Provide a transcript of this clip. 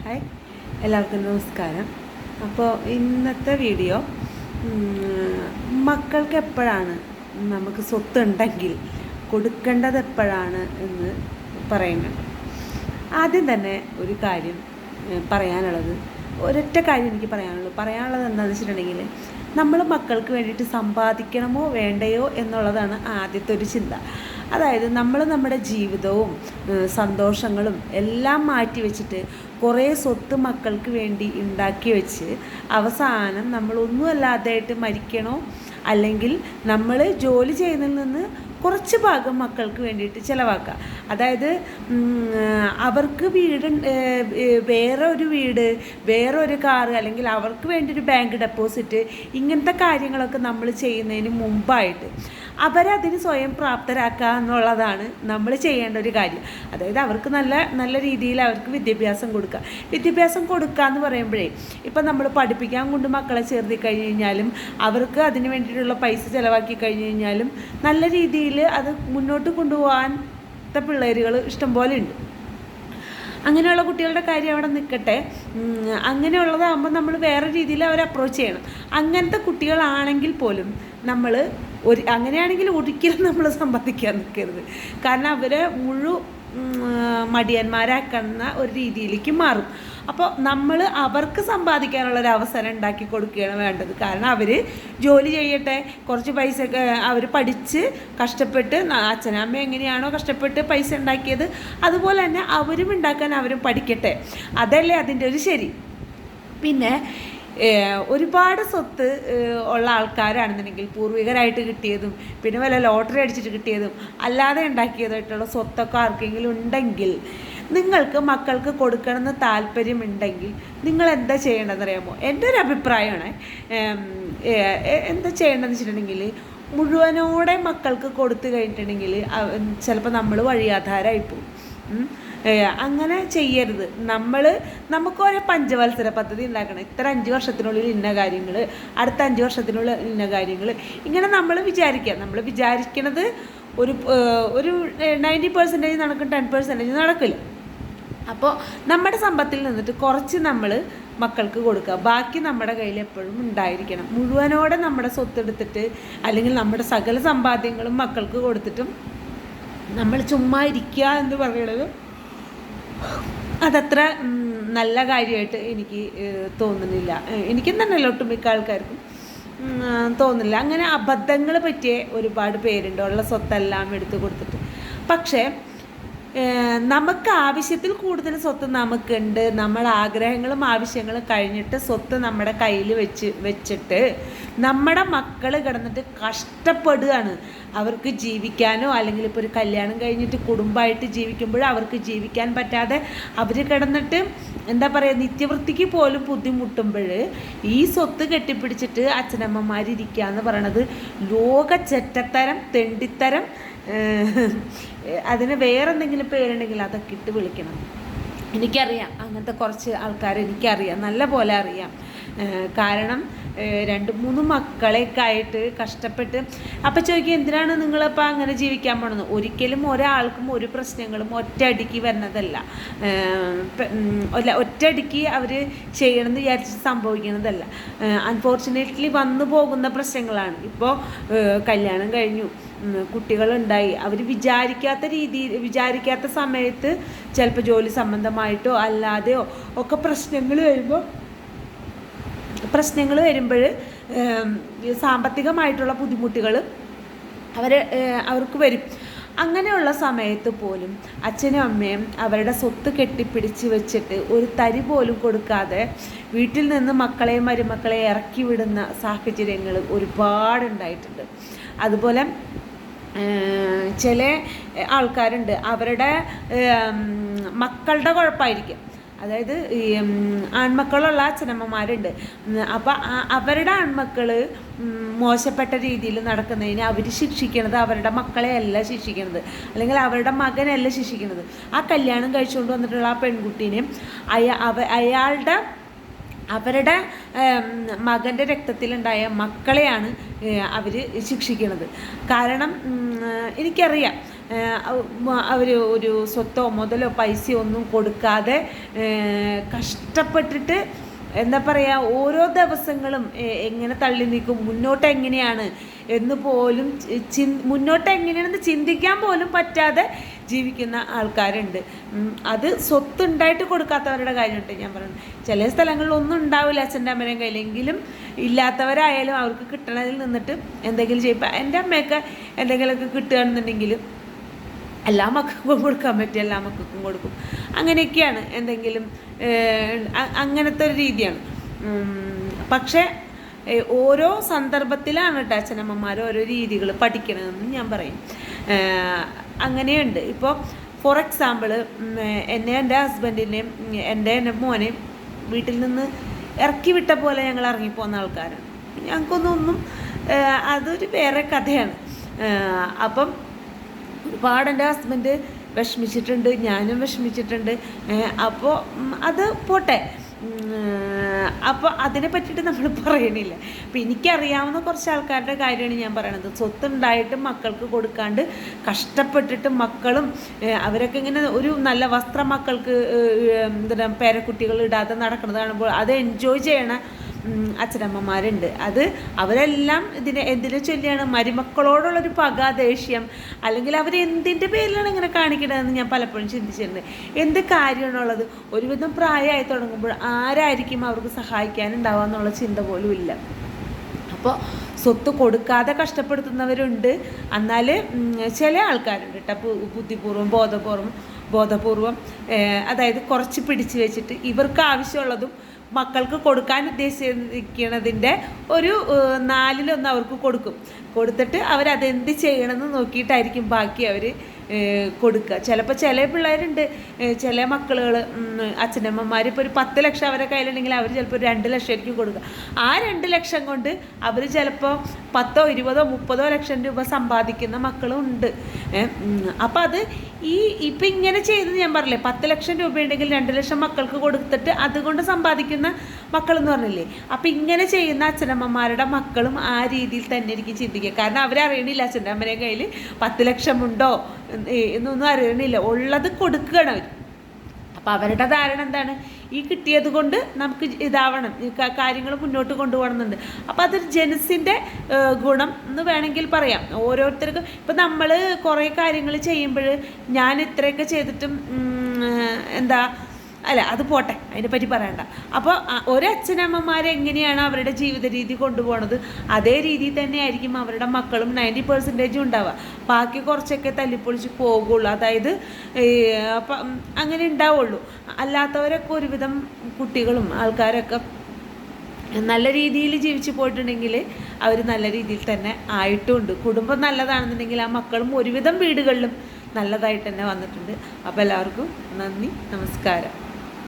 Hi, എല്ലാവർക്കും നമസ്കാരം. അപ്പോൾ ഇന്നത്തെ വീഡിയോ മക്കൾക്ക് എപ്പോഴാണ് നമുക്ക് സ്വത്തുണ്ടെങ്കിൽ കൊടുക്കേണ്ടത് എപ്പോഴാണ് എന്ന് പറയുന്നുണ്ട്. ആദ്യം തന്നെ ഒരു കാര്യം പറയാനുള്ളത്, ഒരൊറ്റ കാര്യം എനിക്ക് പറയാനുള്ളത് എന്താണെന്ന് വെച്ചിട്ടുണ്ടെങ്കിൽ, നമ്മൾ മക്കൾക്ക് വേണ്ടിയിട്ട് സമ്പാദിക്കണമോ വേണ്ടയോ എന്നുള്ളതാണ് ആദ്യത്തെ ഒരു ചിന്ത. അതായത് നമ്മൾ നമ്മുടെ ജീവിതവും സന്തോഷങ്ങളും എല്ലാം മാറ്റി വെച്ചിട്ട് കുറേ സ്വത്ത് മക്കൾക്ക് വേണ്ടി ഉണ്ടാക്കി വെച്ച് അവസാനം നമ്മളൊന്നുമല്ലാതായിട്ട് മരിക്കണോ, അല്ലെങ്കിൽ നമ്മൾ ജോലി ചെയ്യുന്നതിൽ നിന്ന് കുറച്ച് ഭാഗം മക്കൾക്ക് വേണ്ടിയിട്ട് ചിലവാക്കുക. അതായത് അവർക്ക് വേറെ ഒരു വീട്, വേറെ ഒരു കാറ്, അല്ലെങ്കിൽ അവർക്ക് വേണ്ടി ഒരു ബാങ്ക് ഡെപ്പോസിറ്റ്, ഇങ്ങനത്തെ കാര്യങ്ങളൊക്കെ നമ്മൾ ചെയ്യുന്നതിന് മുമ്പായിട്ട് അവരതിന് സ്വയം പ്രാപ്തരാക്കുക എന്നുള്ളതാണ് നമ്മൾ ചെയ്യേണ്ട ഒരു കാര്യം. അതായത് അവർക്ക് നല്ല രീതിയിൽ അവർക്ക് വിദ്യാഭ്യാസം കൊടുക്കുക എന്ന് പറയുമ്പോഴേ, ഇപ്പം നമ്മൾ പഠിപ്പിക്കാൻ കൊണ്ട് മക്കളെ ചേർത്തി കഴിഞ്ഞ് കഴിഞ്ഞാലും അവർക്ക് അതിന് വേണ്ടിയിട്ടുള്ള പൈസ ചിലവാക്കി കഴിഞ്ഞ് കഴിഞ്ഞാലും നല്ല രീതിയിൽ അത് മുന്നോട്ട് കൊണ്ടുപോകാത്ത പിള്ളേരുകൾ ഇഷ്ടംപോലെ ഉണ്ട്. അങ്ങനെയുള്ള കുട്ടികളുടെ കാര്യം അവിടെ നിൽക്കട്ടെ. അങ്ങനെയുള്ളതാകുമ്പോൾ നമ്മൾ വേറെ രീതിയിൽ അവരെ അപ്രോച്ച് ചെയ്യണം. അങ്ങനത്തെ കുട്ടികളാണെങ്കിൽ പോലും നമ്മൾ അങ്ങനെയാണെങ്കിൽ ഒരിക്കലും നമ്മൾ സമ്പാദിക്കാൻ നിൽക്കരുത്. കാരണം അവരെ മടിയന്മാരാക്കുന്ന ഒരു രീതിയിലേക്ക് മാറും. അപ്പോൾ നമ്മൾ അവർക്ക് സമ്പാദിക്കാനുള്ളൊരു അവസരം ഉണ്ടാക്കി കൊടുക്കുകയാണ് വേണ്ടത്. കാരണം അവർ ജോലി ചെയ്യട്ടെ, കുറച്ച് പൈസ അവർ പഠിച്ച് കഷ്ടപ്പെട്ട്, അച്ഛനമ്മ എങ്ങനെയാണോ കഷ്ടപ്പെട്ട് പൈസ ഉണ്ടാക്കിയത് അതുപോലെ തന്നെ അവരും ഉണ്ടാക്കാൻ അവരും പഠിക്കട്ടെ. അതല്ലേ അതിൻ്റെ ഒരു ശരി. പിന്നെ ഒരുപാട് സ്വത്ത് ഉള്ള ആൾക്കാരാണെന്നുണ്ടെങ്കിൽ, പൂർവികരായിട്ട് കിട്ടിയതും പിന്നെ വല്ല ലോട്ടറി അടിച്ചിട്ട് കിട്ടിയതും അല്ലാതെ ഉണ്ടാക്കിയതായിട്ടുള്ള സ്വത്തൊക്കെ ആർക്കെങ്കിലും ഉണ്ടെങ്കിൽ, നിങ്ങൾക്ക് മക്കൾക്ക് കൊടുക്കണമെന്ന് താല്പര്യമുണ്ടെങ്കിൽ നിങ്ങൾ എന്താ ചെയ്യേണ്ടതെന്ന് അറിയാമോ? എൻ്റെ ഒരു അഭിപ്രായമാണ്, എന്താ ചെയ്യേണ്ടതെന്ന് വെച്ചിട്ടുണ്ടെങ്കിൽ, മുഴുവനോടെ മക്കൾക്ക് കൊടുത്തു കഴിഞ്ഞിട്ടുണ്ടെങ്കിൽ ചിലപ്പോൾ നമ്മൾ വഴിയാധാരമായി പോകും. അങ്ങനെ ചെയ്യരുത്. നമുക്കൊരു പഞ്ചവത്സര പദ്ധതി ഉണ്ടാക്കണം. ഇത്ര 5 വർഷത്തിനുള്ളിൽ ഇന്ന കാര്യങ്ങൾ, അടുത്ത 5 വർഷത്തിനുള്ളിൽ ഇന്ന കാര്യങ്ങൾ, ഇങ്ങനെ നമ്മൾ വിചാരിക്കണത് ഒരു 90% നടക്കും, 10% നടക്കില്ല. അപ്പോൾ നമ്മുടെ സമ്പത്തിൽ നിന്നിട്ട് കുറച്ച് നമ്മൾ മക്കൾക്ക് കൊടുക്കുക, ബാക്കി നമ്മുടെ കയ്യിൽ എപ്പോഴും ഉണ്ടായിരിക്കണം. മുഴുവനോടെ നമ്മുടെ സ്വത്തെടുത്തിട്ട് അല്ലെങ്കിൽ നമ്മുടെ സകല സമ്പാദ്യങ്ങളും മക്കൾക്ക് കൊടുത്തിട്ടും നമ്മൾ ചുമ്മാ ഇരിക്കുക എന്ന് പറയുന്നത് അതത്ര നല്ല കാര്യമായിട്ട് എനിക്ക് തോന്നുന്നില്ല. എനിക്കും തന്നെയല്ല, ഒട്ടുമിക്ക ആൾക്കാർക്കും തോന്നില്ല. അങ്ങനെ അബദ്ധങ്ങൾ പറ്റിയ ഒരുപാട് പേരുണ്ട്, ഉള്ള സ്വത്തെല്ലാം എടുത്തു കൊടുത്തിട്ട്. പക്ഷേ നമുക്ക് ആവശ്യത്തിൽ കൂടുതൽ സ്വത്ത് നമുക്കുണ്ട്. നമ്മുടെ ആഗ്രഹങ്ങളും ആവശ്യങ്ങളും കഴിഞ്ഞിട്ട് സ്വത്ത് നമ്മുടെ കയ്യിൽ വെച്ചിട്ട് നമ്മുടെ മക്കൾ കിടന്നിട്ട് കഷ്ടപ്പെടുകയാണ്. അവർക്ക് ജീവിക്കാനോ, അല്ലെങ്കിൽ ഇപ്പോൾ ഒരു കല്യാണം കഴിഞ്ഞിട്ട് കുടുംബമായിട്ട് ജീവിക്കുമ്പോൾ അവർക്ക് ജീവിക്കാൻ പറ്റാതെ അവർ കിടന്നിട്ട് എന്താ പറയുക, നിത്യവൃത്തിക്ക് പോലും ബുദ്ധിമുട്ടുമ്പോൾ ഈ സ്വത്ത് കെട്ടിപ്പിടിച്ചിട്ട് അച്ഛനമ്മമാരിയ്ക്കുക എന്ന് പറയണത് ലോക ചെറ്റത്തരം, തെണ്ടിത്തരം. അതിന് വേറെന്തെങ്കിലും പേരുണ്ടെങ്കിൽ അതൊക്കെ ഇട്ട് വിളിക്കണം. എനിക്കറിയാം, അങ്ങനത്തെ കുറച്ച് ആൾക്കാർ എനിക്കറിയാം, നല്ല പോലെ അറിയാം. കാരണം 2-3 മക്കളെയൊക്കെ ആയിട്ട് കഷ്ടപ്പെട്ട്. അപ്പം ചോദിക്കുക, എന്തിനാണ് നിങ്ങളിപ്പോൾ അങ്ങനെ ജീവിക്കാൻ പോകണമെന്ന്? ഒരിക്കലും ഒരാൾക്കും ഒരു പ്രശ്നങ്ങളും ഒറ്റയടിക്ക് വരുന്നതല്ല. ഒറ്റയടിക്ക് അവർ ചെയ്യണമെന്ന് വിചാരിച്ച് സംഭവിക്കുന്നതല്ല. അൺഫോർച്ചുനേറ്റ്ലി വന്നു പോകുന്ന പ്രശ്നങ്ങളാണ്. ഇപ്പോൾ കല്യാണം കഴിഞ്ഞു, കുട്ടികളുണ്ടായി, അവർ വിചാരിക്കാത്ത സമയത്ത് ചിലപ്പോൾ ജോലി സംബന്ധമായിട്ടോ അല്ലാതെയോ ഒക്കെ പ്രശ്നങ്ങൾ വരുമ്പോൾ സാമ്പത്തികമായിട്ടുള്ള ബുദ്ധിമുട്ടുകൾ അവർക്ക് വരും. അങ്ങനെയുള്ള സമയത്ത് പോലും അച്ഛനും അമ്മയും അവരുടെ സ്വത്ത് കെട്ടിപ്പിടിച്ച് വെച്ചിട്ട് ഒരു തരി പോലും കൊടുക്കാതെ വീട്ടിൽ നിന്ന് മക്കളെയും മരുമക്കളെ ഇറക്കി വിടുന്ന സാഹചര്യങ്ങൾ ഒരുപാടുണ്ടായിട്ടുണ്ട്. അതുപോലെ ചില ആൾക്കാരുണ്ട്, അവരുടെ മക്കളുടെ കുഴപ്പമായിരിക്കും. അതായത് ഈ ആൺമക്കളുള്ള അച്ഛനമ്മമാരുണ്ട്. അപ്പോൾ അവരുടെ ആൺമക്കൾ മോശപ്പെട്ട രീതിയിൽ നടക്കുന്നതിന് അവർ ശിക്ഷിക്കണത് അവരുടെ മക്കളെയല്ല ശിക്ഷിക്കണത്, അല്ലെങ്കിൽ അവരുടെ മകനല്ല ശിക്ഷിക്കണത്. ആ കല്യാണം കഴിച്ചുകൊണ്ട് വന്നിട്ടുള്ള ആ പെൺകുട്ടീനെ അവരുടെ മകൻ്റെ രക്തത്തിലുണ്ടായ മക്കളെയാണ് അവർ ശിക്ഷിക്കുന്നത്. കാരണം എനിക്കറിയാം, അവർ ഒരു സ്വത്തോ മുതലോ പൈസയോ ഒന്നും കൊടുക്കാതെ കഷ്ടപ്പെട്ടിട്ട് എന്താ പറയുക, ഓരോ ദിവസങ്ങളും എങ്ങനെ തള്ളി നീക്കും, മുന്നോട്ട് എങ്ങനെയാണ് എന്ന് പോലും മുന്നോട്ട് എങ്ങനെയാണെന്ന് ചിന്തിക്കാൻ പോലും പറ്റാതെ ജീവിക്കുന്ന ആൾക്കാരുണ്ട്. അത് സ്വത്തുണ്ടായിട്ട് കൊടുക്കാത്തവരുടെ കാര്യമുണ്ട് ഞാൻ പറയുന്നത്. ചില സ്ഥലങ്ങളിൽ ഒന്നും ഉണ്ടാവില്ല അച്ഛൻ്റെ അമ്മേൻ്റെയും കയ്യിലെങ്കിലും ഇല്ലാത്തവരായാലും അവർക്ക് കിട്ടണതിൽ നിന്നിട്ട് എന്തെങ്കിലും ചെയ്യിപ്പോൾ എൻ്റെ അമ്മയൊക്കെ എന്തെങ്കിലുമൊക്കെ കിട്ടുകയാണെന്നുണ്ടെങ്കിൽ എല്ലാ മക്കൾക്കും കൊടുക്കാൻ പറ്റും, എല്ലാ മക്കൾക്കും കൊടുക്കും. അങ്ങനെയൊക്കെയാണ് എന്തെങ്കിലും അങ്ങനത്തെ ഒരു രീതിയാണ്. പക്ഷേ ഓരോ സന്ദർഭത്തിലാണ് കേട്ടോ അച്ഛനമ്മമാർ ഓരോ രീതികൾ പഠിക്കണമെന്ന് ഞാൻ പറയും. അങ്ങനെയുണ്ട്. ഇപ്പോൾ ഫോർ എക്സാമ്പിൾ എൻ്റെ ഹസ്ബൻഡിനെയും എൻ്റെ മോനെയും വീട്ടിൽ നിന്ന് ഇറക്കി വിട്ട പോലെ ഞങ്ങൾ ഇറങ്ങിപ്പോകുന്ന ആൾക്കാരാണ്. ഞങ്ങൾക്കൊന്നും അതൊരു വേറെ കഥയാണ്. അപ്പം ഒരുപാട് എൻ്റെ ഹസ്ബൻഡ് വിഷമിച്ചിട്ടുണ്ട്, ഞാനും വിഷമിച്ചിട്ടുണ്ട്. അപ്പോൾ അത് പോട്ടെ, അപ്പോൾ അതിനെ പറ്റിയിട്ട് നമ്മൾ പറയണില്ല. അപ്പോൾ എനിക്കറിയാവുന്ന കുറച്ച് ആൾക്കാരുടെ കാര്യമാണ് ഞാൻ പറയണത്. സ്വത്തുണ്ടായിട്ടും മക്കൾക്ക് കൊടുക്കാണ്ട് കഷ്ടപ്പെട്ടിട്ട് മക്കളും അവരൊക്കെ ഇങ്ങനെ ഒരു നല്ല വസ്ത്രം മക്കൾക്ക് എന്താ പേരക്കുട്ടികൾ ഇടാതെ നടക്കുന്നത് കാണുമ്പോൾ അത് എൻജോയ് ചെയ്യണ അച്ഛനമ്മമാരുണ്ട്. അത് അവരെല്ലാം എന്തിനെ ചൊല്ലിയാണ്, മരുമക്കളോടുള്ളൊരു പക, ദേഷ്യം, അല്ലെങ്കിൽ അവരെന്തിൻ്റെ പേരിലാണ് ഇങ്ങനെ കാണിക്കണതെന്ന് ഞാൻ പലപ്പോഴും ചിന്തിച്ചിട്ടുണ്ട്. എന്ത് കാര്യമാണുള്ളത്? ഒരുവിധം പ്രായമായി തുടങ്ങുമ്പോൾ ആരായിരിക്കും അവർക്ക് സഹായിക്കാനുണ്ടാവുക എന്നുള്ള ചിന്ത പോലും ഇല്ല. അപ്പോൾ സ്വത്ത് കൊടുക്കാതെ കഷ്ടപ്പെടുത്തുന്നവരുണ്ട്. എന്നാൽ ചില ആൾക്കാരുണ്ട് കേട്ടോ, ബുദ്ധിപൂർവ്വം ബോധപൂർവം അതായത് കുറച്ച് പിടിച്ചു വെച്ചിട്ട് ഇവർക്ക് ആവശ്യമുള്ളതും മക്കൾക്ക് കൊടുക്കാൻ ഉദ്ദേശിക്കുന്നതിൻ്റെ ഒരു 4/1 അവർക്ക് കൊടുത്തിട്ട് അവരതെന്ത് ചെയ്യണമെന്ന് നോക്കിയിട്ടായിരിക്കും ബാക്കി അവർ കൊടുക്കുക. ചിലപ്പോൾ ചില പിള്ളേരുണ്ട്, ചില മക്കളുകൾ അച്ഛനമ്മമാർ ഇപ്പോൾ ഒരു 10 ലക്ഷം അവരുടെ കയ്യിലുണ്ടെങ്കിൽ അവർ ചിലപ്പോൾ 2 ലക്ഷം ആയിരിക്കും കൊടുക്കുക. ആ 2 ലക്ഷം കൊണ്ട് അവർ ചിലപ്പോൾ 10, 20, 30 ലക്ഷം രൂപ സമ്പാദിക്കുന്ന മക്കളും ഉണ്ട്. അപ്പം അത് ഇപ്പം ഇങ്ങനെ ചെയ്ത് ഞാൻ പറഞ്ഞില്ലേ, 10 ലക്ഷം രൂപ ഉണ്ടെങ്കിൽ 2 ലക്ഷം മക്കൾക്ക് കൊടുത്തിട്ട് അതുകൊണ്ട് സമ്പാദിക്കുന്ന മക്കളെന്ന് പറഞ്ഞില്ലേ. അപ്പം ഇങ്ങനെ ചെയ്യുന്ന അച്ഛനമ്മമാരുടെ മക്കളും ആ രീതിയിൽ തന്നെ ആയിരിക്കും ചിന്തിക്കുക. കാരണം അവരറിയണില്ല അച്ഛൻ്റെ അമ്മയുടെ കയ്യിൽ 10 ലക്ഷമുണ്ടോ എന്നൊന്നും അറിയണില്ല, ഉള്ളത് കൊടുക്കുകയാണ് അവർ. അപ്പോൾ അവരുടെ ധാരണ എന്താണ്, ഈ കിട്ടിയത് കൊണ്ട് നമുക്ക് ഇതാവണം, കാര്യങ്ങൾ മുന്നോട്ട് കൊണ്ടുപോകണമെന്നുണ്ട്. അപ്പോൾ അതൊരു ജനസിൻ്റെ ഗുണം എന്ന് വേണമെങ്കിൽ പറയാം. ഓരോരുത്തർക്കും ഇപ്പം നമ്മൾ കുറേ കാര്യങ്ങൾ ചെയ്യുമ്പോൾ ഞാൻ ഇത്രയൊക്കെ ചെയ്തിട്ടും അല്ല അത് പോട്ടെ, അതിനെപ്പറ്റി പറയണ്ട. അപ്പോൾ ഒരച്ഛനമ്മമാരെ എങ്ങനെയാണ് അവരുടെ ജീവിത രീതി കൊണ്ടുപോകണത് അതേ രീതിയിൽ തന്നെയായിരിക്കും അവരുടെ മക്കളും 90% ഉണ്ടാവുക. ബാക്കി കുറച്ചൊക്കെ തല്ലിപ്പൊളിച്ച് പോകുള്ളൂ. അതായത് അങ്ങനെ ഉണ്ടാവുള്ളൂ. അല്ലാത്തവരൊക്കെ ഒരുവിധം കുട്ടികളും ആൾക്കാരൊക്കെ നല്ല രീതിയിൽ ജീവിച്ചു പോയിട്ടുണ്ടെങ്കിൽ അവർ നല്ല രീതിയിൽ തന്നെ ആയിട്ടുമുണ്ട്. കുടുംബം നല്ലതാണെന്നുണ്ടെങ്കിൽ ആ മക്കളും ഒരുവിധം വീടുകളിലും നല്ലതായിട്ട് തന്നെ വന്നിട്ടുണ്ട്. അപ്പോൾ എല്ലാവർക്കും നന്ദി, നമസ്കാരം.